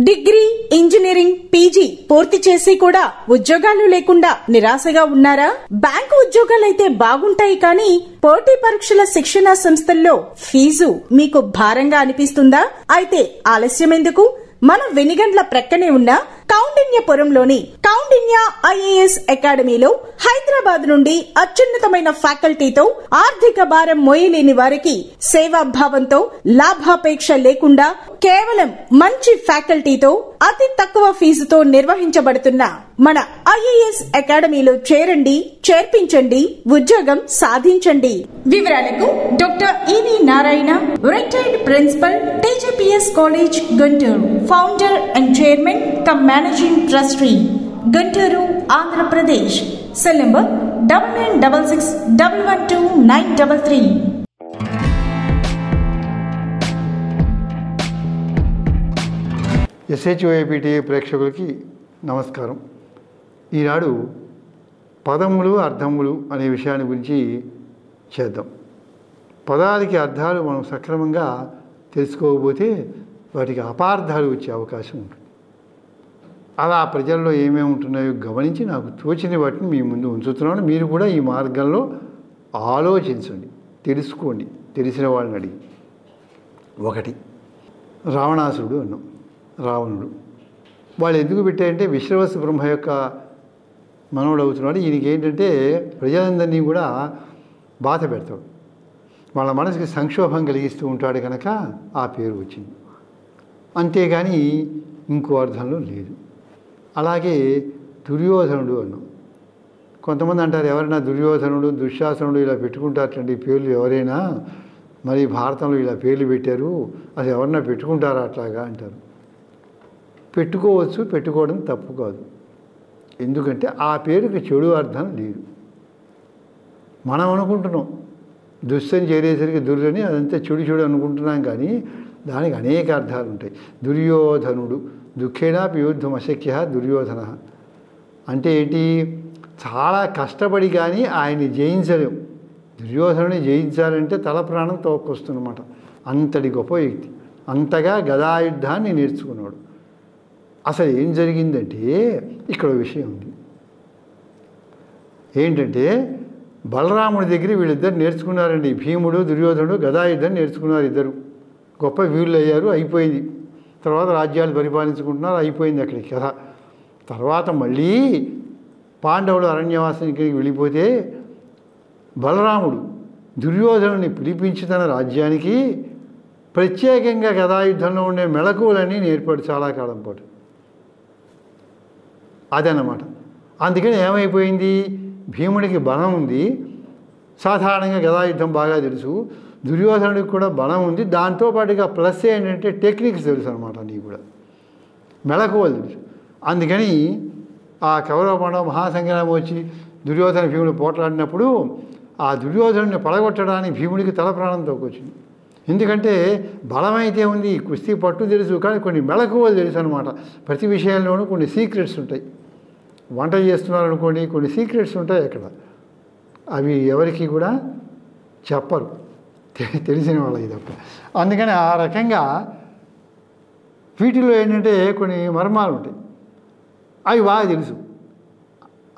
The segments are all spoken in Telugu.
డిగ్రీ, ఇంజనీరింగ్, పీజీ పూర్తి చేసి కూడా ఉద్యోగాలు లేకుండా నిరాశగా ఉన్నారా? బ్యాంకు ఉద్యోగాలైతే బాగుంటాయి కానీ పోటీ పరీక్షల శిక్షణా సంస్థల్లో ఫీజు మీకు భారంగా అనిపిస్తుందా? అయితే ఆలస్యం ఎందుకు? మన వెనిగండ్ల ప్రక్కనే ఉన్న కౌండిన్యపురంలోని కౌండిన్య ఐఏఎస్ అకాడమీలో హైదరాబాద్ నుండి అత్యున్నతమైన ఫ్యాకల్టీతో ఆర్థిక భారం మోయలేని వారికి సేవాభావంతో లాభాపేక్ష లేకుండా కేవలం మంచి ఫ్యాకల్టీతో అతి తక్కువ ఫీజుతో నిర్వహించబడుతున్న మన ఐఏఎస్ అకాడమీలో చేరండి, చేర్పించండి, ఉద్యోగం సాధించండి. వివరాలకు doctor E V Narayana, retired principal, TGPS college, Guntur, founder and chairman cum managing trustee, Guntur, Andhra Pradesh. Cell number 9966112933. SHOAPT ప్రేక్షకులకి నమస్కారం. ఈనాడు పదములు అర్థములు అనే విషయాన్ని గురించి చేద్దాం. పదాలకి అర్థాలు మనం సక్రమంగా తెలుసుకోకపోతే వాటికి అపార్థాలు వచ్చే అవకాశం ఉంటుంది. అలా ప్రజల్లో ఏమేమి ఉంటున్నాయో గమనించి నాకు తోచిన వాటిని మీ ముందు ఉంచుతున్నాను. మీరు కూడా ఈ మార్గంలో ఆలోచించండి, తెలుసుకోండి, తెలిసిన వాళ్ళని అడిగి. ఒకటి, రావణాసురుడు అన్నాం, రావణుడు. వాళ్ళు ఎందుకు పెట్టారంటే విశ్వవసు బ్రహ్మ యొక్క మనవడు అవుతున్నాడు. ఈయనకి ఏంటంటే ప్రజలందరినీ కూడా బాధ పెడతాడు, వాళ్ళ మనసుకి సంక్షోభం కలిగిస్తూ ఉంటాడు కనుక ఆ పేరు వచ్చింది. అంతేగాని ఇంకో అర్థంలో లేదు. అలాగే దుర్యోధనుడు అన్నాం. కొంతమంది అంటారు, ఎవరైనా దుర్యోధనుడు, దుశ్శాసనుడు ఇలా పెట్టుకుంటారటండి పేర్లు ఎవరైనా, మరి భారతంలో ఇలా పేర్లు పెట్టారు, అది ఎవరన్నా పెట్టుకుంటారా అట్లాగా అంటారు. పెట్టుకోవచ్చు, పెట్టుకోవడం తప్పు కాదు. ఎందుకంటే ఆ పేరుకి చెడు అర్థం లేదు. మనం అనుకుంటున్నాం దుస్సని చేరేసరికి దుర్రని, అదంతా చెడు చెడు అనుకుంటున్నాం, కానీ దానికి అనేక అర్థాలు ఉంటాయి. దుర్యోధనుడు, దుఃఖేనాపి యోద్ధం అశక్య దుర్యోధన అంటే ఏంటి? చాలా కష్టపడి కానీ ఆయన్ని జయించలేం. దుర్యోధనుని జయించాలంటే తల ప్రాణం తోక్కొస్తుందన్నమాట. అంతటి గొప్ప వ్యక్తి, అంతగా గదాయుద్ధాన్ని నేర్చుకున్నాడు. అసలు ఏం జరిగిందంటే ఇక్కడ విషయం ఉంది. ఏంటంటే బలరాముడి దగ్గర వీళ్ళిద్దరు నేర్చుకున్నారండి. భీముడు, దుర్యోధనుడు గదాయుద్ధం నేర్చుకున్నారు. ఇద్దరు గొప్ప వీరులు అయ్యారు, అయిపోయింది. తర్వాత రాజ్యాలు పరిపాలించుకుంటున్నారు, అయిపోయింది అక్కడికి కథ. తర్వాత మళ్ళీ పాండవులు అరణ్యవాసానికి వెళ్ళిపోతే బలరాముడు దుర్యోధనుని పిలిపించి తన రాజ్యానికి ప్రత్యేకంగా గదాయుద్ధంలో ఉండే మెళకువలన్నీ నేర్పాడు చాలా కాలం పాటు. అదన్నమాట. అందుకని ఏమైపోయింది, భీముడికి బలం ఉంది, సాధారణంగా గదాయుద్ధం బాగా తెలుసు. దుర్యోధనుడికి కూడా బలం ఉంది, దాంతోపాటుగా ప్లస్ ఏంటంటే టెక్నిక్స్ తెలుసు అనమాట, నీకు కూడా మెళకువలు తెలుసు. అందుకని ఆ కౌరవ పాండవ మహాసంగ్రామం వచ్చి దుర్యోధన భీముడు పోట్లాడినప్పుడు ఆ దుర్యోధనుడిని పడగొట్టడానికి భీముడికి తల ప్రాణం తోకొచ్చింది. ఎందుకంటే బలమైతే ఉంది, కుస్తీ పట్టు తెలుసు, కానీ కొన్ని మెళకువలు తెలుసు అనమాట. ప్రతి విషయంలోనూ కొన్ని సీక్రెట్స్ ఉంటాయి. వంట చేస్తున్నారనుకోండి, కొన్ని సీక్రెట్స్ ఉంటాయి అక్కడ, అవి ఎవరికి కూడా చెప్పరు, తెలిసిన వాళ్ళకి తప్ప. అందుకని ఆ రకంగా వీటిలో ఏంటంటే కొన్ని మర్మాలు ఉంటాయి, అవి బాగా తెలుసు.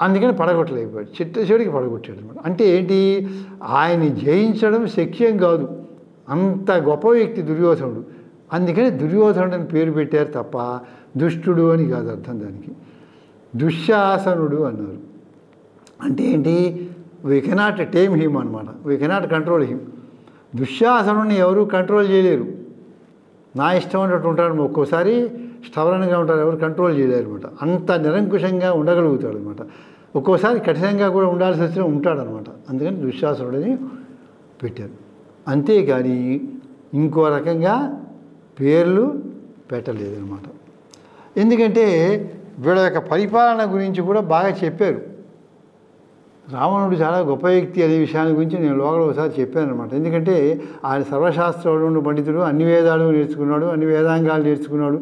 అందుకని పడగొట్టలేకపోయాడు, చిట్టచెడికి పడగొట్టాడు అనమాట. అంటే ఏంటి, ఆయన్ని జయించడం శక్యం కాదు, అంత గొప్ప వ్యక్తి దుర్యోధనుడు. అందుకని దుర్యోధనుడు అని పేరు పెట్టారు తప్ప దుష్టుడు అని కాదు అర్థం. దానికి దుశ్శాసనుడు అన్నారు. అంటే ఏంటి, వీ కెనాట్ టేమ్ హిమ్ అనమాట, వీ కెనాట్ కంట్రోల్ హిమ్. దుశ్శాసనుడిని ఎవరు కంట్రోల్ చేయలేరు. నా ఇష్టం అన్నట్టు ఉంటాడు, ఒక్కోసారి స్థవరణంగా ఉంటారు, ఎవరు కంట్రోల్ చేయలేరు అనమాట. అంత నిరంకుశంగా ఉండగలుగుతాడు అనమాట. ఒక్కోసారి కఠినంగా కూడా ఉండాల్సి వచ్చినా ఉంటాడనమాట. అందుకని దుశ్శాసనుడిని పెట్టారు. అంతేకాని ఇంకో రకంగా పేర్లు పెట్టలేదన్నమాట. ఎందుకంటే వీళ్ళ యొక్క పరిపాలన గురించి కూడా బాగా చెప్పారు. రావణుడు చాలా గొప్ప వ్యక్తి అనే విషయాన్ని గురించి నేను లోపల ఒకసారి చెప్పాను అనమాట. ఎందుకంటే ఆయన సర్వశాస్త్రంలో పండితుడు, అన్ని వేదాలు నేర్చుకున్నాడు, అన్ని వేదాంగాలు నేర్చుకున్నాడు.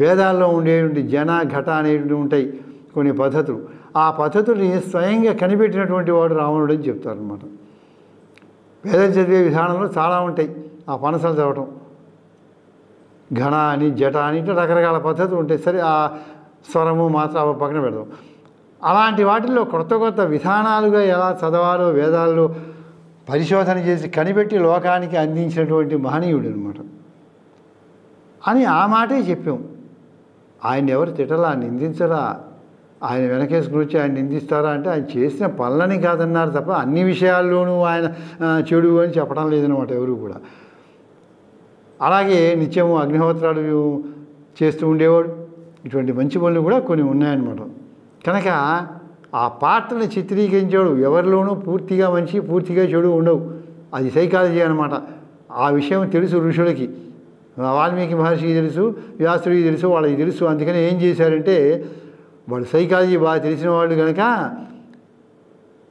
వేదాల్లో ఉండేటువంటి జన ఘట అనేటువంటి ఉంటాయి కొన్ని పద్ధతులు. ఆ పద్ధతుల్ని స్వయంగా కనిపెట్టినటువంటి వాడు రావణుడు అని చెప్తారనమాట. వేదం చదివే విధానంలో చాలా ఉంటాయి. ఆ పనసలు చదవటం, ఘన అని జట అని ఇట్లా రకరకాల పద్ధతులు ఉంటాయి. సరే ఆ స్వరము మాత్రం అవి పక్కన పెడదాం. అలాంటి వాటిల్లో కొత్త కొత్త విధానాలుగా ఎలా చదవాలో వేదాల్లో పరిశోధన చేసి కనిపెట్టి లోకానికి అందించినటువంటి మహనీయుడు అనమాట అని ఆ మాటే చెప్పాం. ఆయన ఎవరు తిట్టలా, నిందించరా, ఆయన వెనకేసుకుని వచ్చి ఆయన నిందిస్తారా అంటే ఆయన చేసిన పనులని కాదన్నారు తప్ప అన్ని విషయాల్లోనూ ఆయన చెడు అని చెప్పడం లేదనమాట ఎవరు కూడా. అలాగే నిత్యము అగ్నిహోత్రాలు చేస్తూ ఉండేవాడు. ఇటువంటి మంచి పనులు కూడా కొన్ని ఉన్నాయన్నమాట. కనుక ఆ పాత్రని చిత్రీకరించాడు. ఎవరిలోనూ పూర్తిగా మంచి పూర్తిగా చెడు ఉండవు. అది సైకాలజీ అనమాట. ఆ విషయం తెలుసు ఋషులకి, వాల్మీకి మహర్షికి తెలుసు, వ్యాసుడికి తెలుసు, వాళ్ళకి తెలుసు. అందుకని ఏం చేశారంటే వాళ్ళు సైకాలజీ బాగా తెలిసిన వాళ్ళు కనుక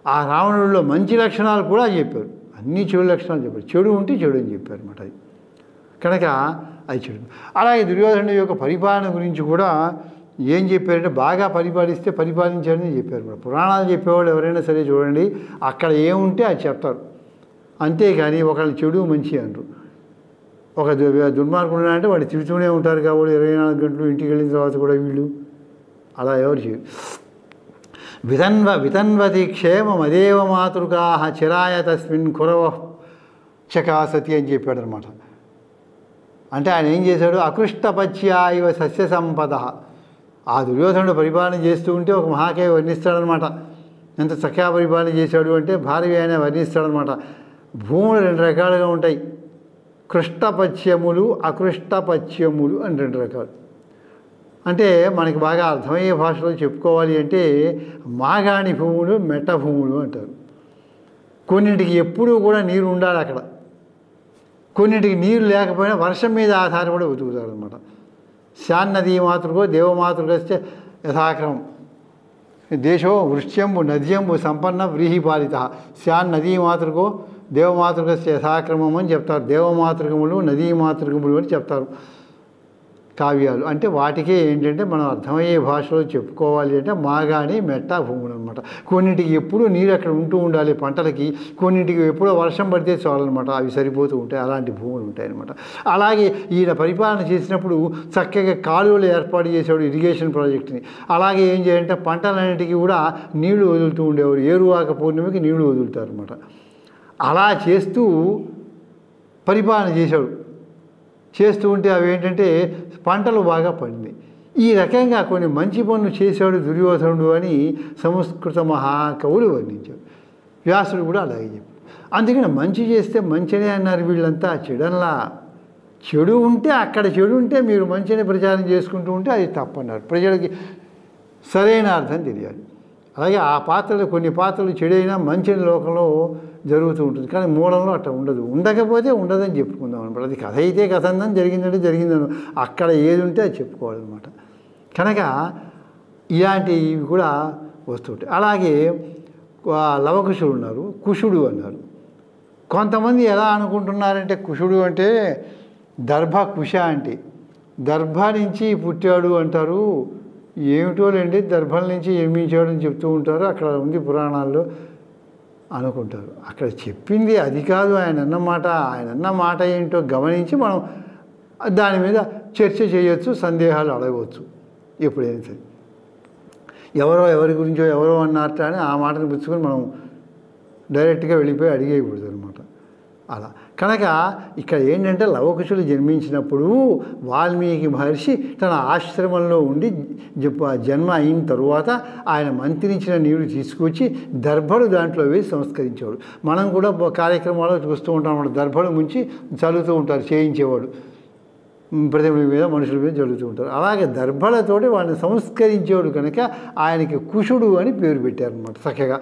ఆ రావణుడిలో మంచి లక్షణాలు కూడా చెప్పారు, అన్ని చెడు లక్షణాలు చెప్పారు. చెడు ఉంటే చెడు అని చెప్పారు అనమాట. అది కనుక అది చెడు. అలాగే దుర్యోధనుడి యొక్క పరిపాలన గురించి కూడా ఏం చెప్పారంటే బాగా పరిపాలిస్తే పరిపాలించాడని చెప్పారు. కూడా పురాణాలు చెప్పేవాళ్ళు ఎవరైనా సరే చూడండి, అక్కడ ఏముంటే అది చెప్తారు. అంతేకాని ఒకళ్ళు చెడు మంచి అంటారు. ఒక దుర్మార్గుడు అంటే వాడు తిడుతూనే ఉంటారు కాబట్టి 24 గంటలు ఇంటికి వెళ్ళిన తర్వాత కూడా వీళ్ళు అలా ఎవరు చేయరు. వితన్వతి క్షేమమదేవ మాతృకా చిరాయ తస్మిన్ కురవ చకాసతి అని చెప్పాడు అనమాట. అంటే ఆయన ఏం చేశాడు, అకృష్టపచ్యా ఇవ సస్య సంపద. ఆ దుర్యోధనుడు పరిపాలన చేస్తూ ఉంటే ఒక మహాకవి వర్ణిస్తాడనమాట. ఎంత చక్కగా పరిపాలన చేశాడు అంటే భారవి ఆయన వర్ణిస్తాడనమాట. భూములు 2 రకాలుగా ఉంటాయి, కృష్టపచ్యములు అకృష్టపచ్యములు అని 2 రకాలు. అంటే మనకి బాగా అర్థమయ్యే భాషలో చెప్పుకోవాలి అంటే మాగాణి భూములు మెట్ట భూములు అంటారు. కొన్నింటికి ఎప్పుడూ కూడా నీరు ఉండాలి అక్కడ, కొన్నింటికి నీరు లేకపోయినా వర్షం మీద ఆధారపడి బతుకుతారు అనమాట. శాన్నదీ మాతృకో దేవమాతృకస్తే యథాక్రమం దేశో వృష్ట్యంబు నద్యంబు సంపన్న వ్రీహిపాలిత. శాన్నదీ మాతృకో దేవమాతృకస్తే యథాక్రమం అని చెప్తారు. దేవమాతృకములు నదీ మాతృకములు అని చెప్తారు కావ్యాలు. అంటే వాటికే ఏంటంటే మనం అర్థమయ్యే భాషలో చెప్పుకోవాలి అంటే మాగాణి మెట్ట భూములు అనమాట. కొన్నింటికి ఎప్పుడూ నీరు అక్కడ ఉంటూ ఉండాలి పంటలకి, కొన్నింటికి ఎప్పుడో వర్షం పడితే చాలన్నమాట, అవి సరిపోతూ ఉంటాయి. అలాంటి భూములు ఉంటాయన్నమాట. అలాగే ఈయన పరిపాలన చేసినప్పుడు చక్కగా కాలువలు ఏర్పాటు చేసేవాడు, ఇరిగేషన్ ప్రాజెక్టుని. అలాగే ఏం చేయాలంటే పంటలన్నిటికీ కూడా నీళ్లు వదులుతూ ఉండేవారు. ఏరువాక పౌర్ణమికి నీళ్లు వదులుతారు అనమాట. అలా చేస్తూ పరిపాలన చేస్తూ ఉంటే అవి ఏంటంటే పంటలు బాగా పండినాయి. ఈ రకంగా కొన్ని మంచి పనులు చేశాడు దుర్యోధనుడు అని సంస్కృత మహాకవులు వర్ణించారు. వ్యాసుడు కూడా అలాగే చెప్పారు. అందుకని మంచి చేస్తే మంచినే అన్నారు వీళ్ళంతా. చెడల్లా చెడు ఉంటే అక్కడ చెడు ఉంటే మీరు మంచిని ప్రచారం చేసుకుంటూ ఉంటే అది తప్పన్నారు. ప్రజలకి సరైన అర్థం తెలియాలి. అలాగే ఆ పాత్రలు కొన్ని పాత్రలు చెడైనా మంచిని లోకంలో జరుగుతూ ఉంటుంది, కానీ మూలంలో అట్లా ఉండదు. ఉండకపోతే ఉండదని చెప్పుకుందాం అనమాట. అది కథ అయితే కథ అందని జరిగిందంటే జరిగిందని అక్కడ ఏది ఉంటే అది చెప్పుకోవాలన్నమాట. కనుక ఇలాంటివి కూడా వస్తుంటాయి. అలాగే లవకుశుడు ఉన్నారు, కుశుడు అన్నారు. కొంతమంది ఎలా అనుకుంటున్నారంటే కుశుడు అంటే దర్భ కుశ అంటే దర్భ నుంచి పుట్టాడు అంటారు. ఏమిటోలేండి, దర్భల నుంచి జన్మించాడు అని చెప్తూ ఉంటారు, అక్కడ ఉంది పురాణాల్లో అనుకుంటారు. అక్కడ చెప్పింది అది కాదు, ఆయన అన్న మాట ఏంటో గమనించి మనం దాని మీద చర్చ చేయొచ్చు, సందేహాలు అడగవచ్చు ఎప్పుడైనా సరే. ఎవరి గురించో ఎవరో అన్నట్టు అని ఆ మాటను పుచ్చుకొని మనం డైరెక్ట్గా వెళ్ళిపోయి అడిగేయకూడదు అనమాట. అలా కనుక ఇక్కడ ఏంటంటే లవకుశులు జన్మించినప్పుడు వాల్మీకి మహర్షి తన ఆశ్రమంలో ఉండి జన్మ అయిన తరువాత ఆయన మంత్రించిన నీరు తీసుకొచ్చి దర్భలు దాంట్లో వేసి సంస్కరించేవాడు. మనం కూడా కార్యక్రమాల్లో చూస్తూ ఉంటాం అన్నమాట. దర్భలు ముంచి చల్లుతూ ఉంటారు, చేయించేవాడు. ప్రతిమల మీద మనుషుల మీద జరుగుతూ ఉంటారు. అలాగే దర్భలతోటి వాళ్ళని సంస్కరించేవాడు కనుక ఆయనకి కుశుడు అని పేరు పెట్టారనమాట. చక్కగా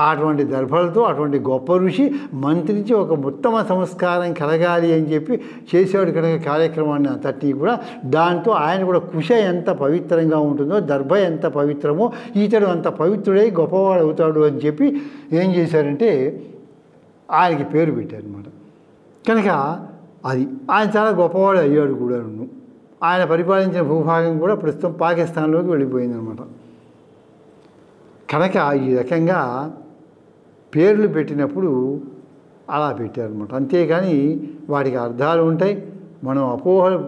అటువంటి దర్భలతో అటువంటి గొప్ప ఋషి మంత్రించి ఒక ఉత్తమ సంస్కారం కలగాలి అని చెప్పి చేసేవాడు కనుక కార్యక్రమాన్ని అంతటినీ కూడా. దాంతో ఆయన కూడా కుశ ఎంత పవిత్రంగా ఉంటుందో దర్భ ఎంత పవిత్రమో ఈతడు అంత పవిత్రుడై గొప్పవాడు అవుతాడు అని చెప్పి ఏం చేశారంటే ఆయనకి పేరు పెట్టారనమాట. కనుక అది ఆయన చాలా గొప్పవాడు అయ్యాడు కూడా. ఆయన పరిపాలించిన భూభాగం కూడా ప్రస్తుతం పాకిస్తాన్లోకి వెళ్ళిపోయిందనమాట. కనుక ఈ రకంగా పేర్లు పెట్టినప్పుడు అలా పెట్టారనమాట. అంతేకాని వాటికి అర్థాలు ఉంటాయి. మనం అపోహలు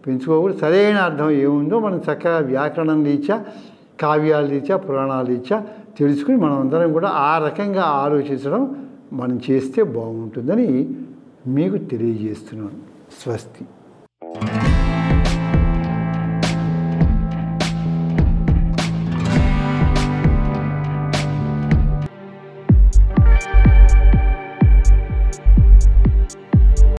పెంచుకోకూడదు. సరైన అర్థం ఏముందో మనం చక్కగా వ్యాకరణం రీత్యా, కావ్యాల రీత్యా, పురాణాల రీత్యా తెలుసుకుని మనం అందరం కూడా ఆ రకంగా ఆలోచించడం మనం చేస్తే బాగుంటుందని మీకు తెలియజేస్తున్నాను. స్వస్తి.